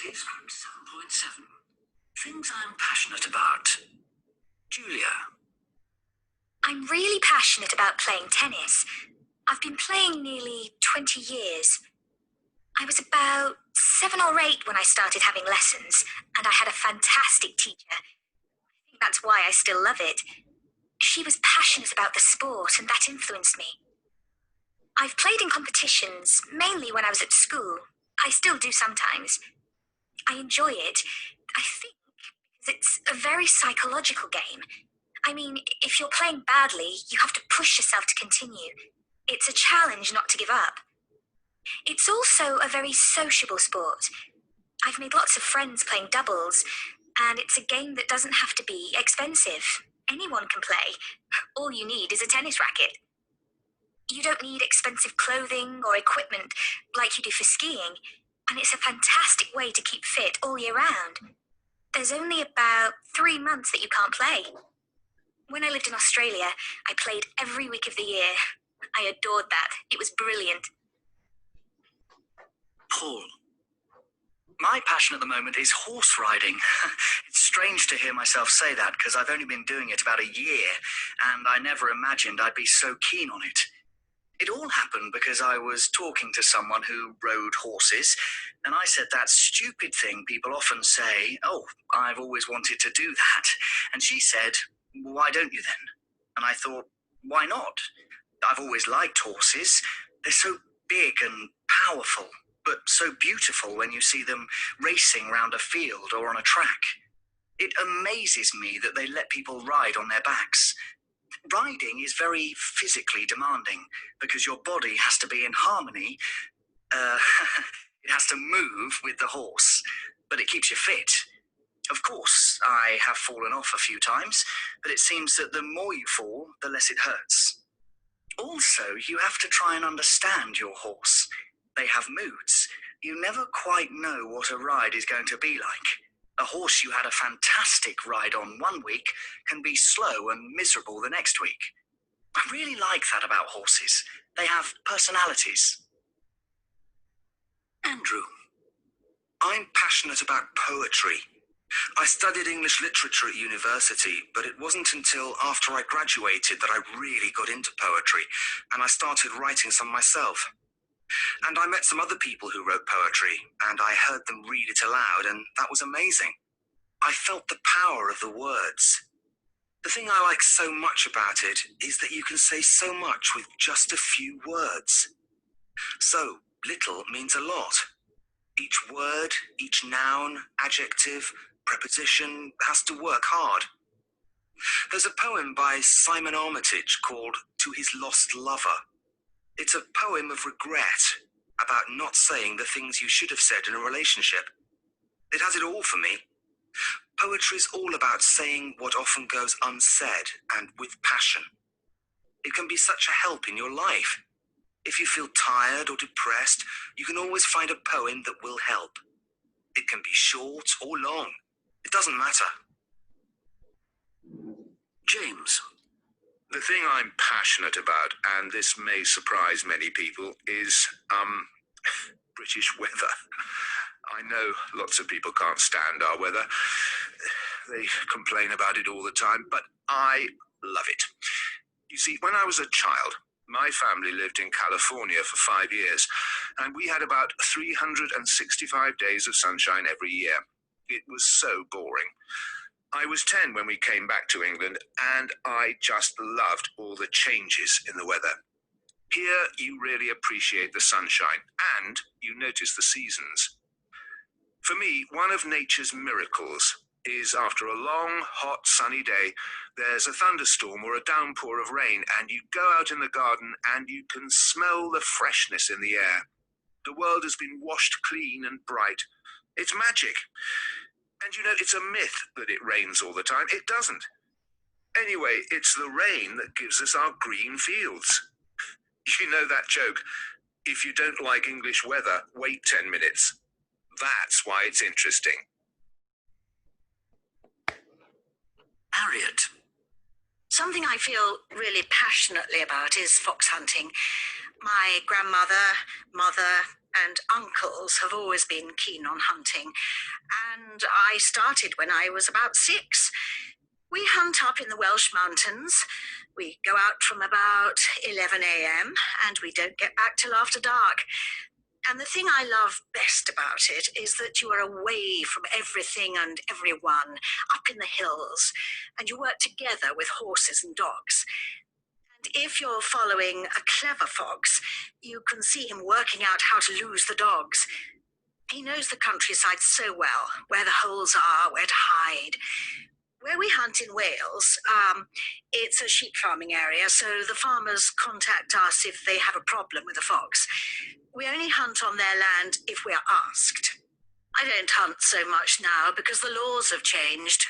Case 7.7. Things I'm passionate about. Julia. I'm really passionate about playing tennis. I've been playing nearly 20 years. I was about 7 or 8 when I started having lessons, and I had a fantastic teacher. I think that's why I still love it. She was passionate about the sport, and that influenced me. I've played in competitions, mainly when I was at school. I still do sometimes. I enjoy it, I think, because it's a very psychological game. I mean, if you're playing badly, you have to push yourself to continue. It's a challenge not to give up. It's also a very sociable sport. I've made lots of friends playing doubles, and it's a game that doesn't have to be expensive. Anyone can play. All you need is a tennis racket. You don't need expensive clothing or equipment like you do for skiing, and it's a fantastic way to keep fit all year round. There's only about 3 months that you can't play. When I lived in Australia, I played every week of the year. I adored that. It was brilliant. Paul. My passion at the moment is horse riding. It's strange to hear myself say that because I've only been doing it about a year, and I never imagined I'd be so keen on it. It all happened because I was talking to someone who rode horses, and I said that stupid thing people often say, "Oh, I've always wanted to do that." And she said, "Why don't you then?" And I thought, why not? I've always liked horses. They're so big and powerful, but so beautiful when you see them racing round a field or on a track. It amazes me that they let people ride on their backs. Riding is very physically demanding because your body has to be in harmony. It has to move with the horse, but it keeps you fit. Of course, I have fallen off a few times, but it seems that the more you fall, the less it hurts. Also, you have to try and understand your horse. They have moods. You never quite know what a ride is going to be like. A horse you had a fantastic ride on one week can be slow and miserable the next week. I really like that about horses. They have personalities. Andrew. I'm passionate about poetry. I studied English literature at university, but it wasn't until after I graduated that I really got into poetry, and I started writing some myself. And I met some other people who wrote poetry, and I heard them read it aloud, and that was amazing. I felt the power of the words. The thing I like so much about it is that you can say so much with just a few words. So little means a lot. Each word, each noun, adjective, preposition has to work hard. There's a poem by Simon Armitage called To His Lost Lover. It's a poem of regret about not saying the things you should have said in a relationship. It has it all for me. Poetry's all about saying what often goes unsaid and with passion. It can be such a help in your life. If you feel tired or depressed, you can always find a poem that will help. It can be short or long. It doesn't matter. James. The thing I'm passionate about, and this may surprise many people, is, British weather. I know lots of people can't stand our weather. They complain about it all the time, but I love it. You see, when I was a child, my family lived in California for 5 years, and we had about 365 days of sunshine every year. It was so boring. I was 10 when we came back to England, and I just loved all the changes in the weather. Here, you really appreciate the sunshine, and you notice the seasons. For me, one of nature's miracles is after a long, hot, sunny day, there's a thunderstorm or a downpour of rain, and you go out in the garden and you can smell the freshness in the air. The world has been washed clean and bright. It's magic. And you know, it's a myth that it rains all the time. It doesn't. Anyway, it's the rain that gives us our green fields. You know that joke, if you don't like English weather, wait 10 minutes. That's why it's interesting. Harriet. Something I feel really passionately about is fox hunting. My grandmother, mother, and uncle locals have always been keen on hunting, and I started when I was about 6. We hunt up in the Welsh mountains. We go out from about 11 a.m. and we don't get back till after dark. And the thing I love best about it is that you are away from everything and everyone, up in the hills, and you work together with horses and dogs. And if you're following a clever fox, you can see him working out how to lose the dogs. He knows the countryside so well, where the holes are, where to hide. Where we hunt in Wales, it's a sheep farming area, so the farmers contact us if they have a problem with a fox. We only hunt on their land if we are asked. I don't hunt so much now because the laws have changed.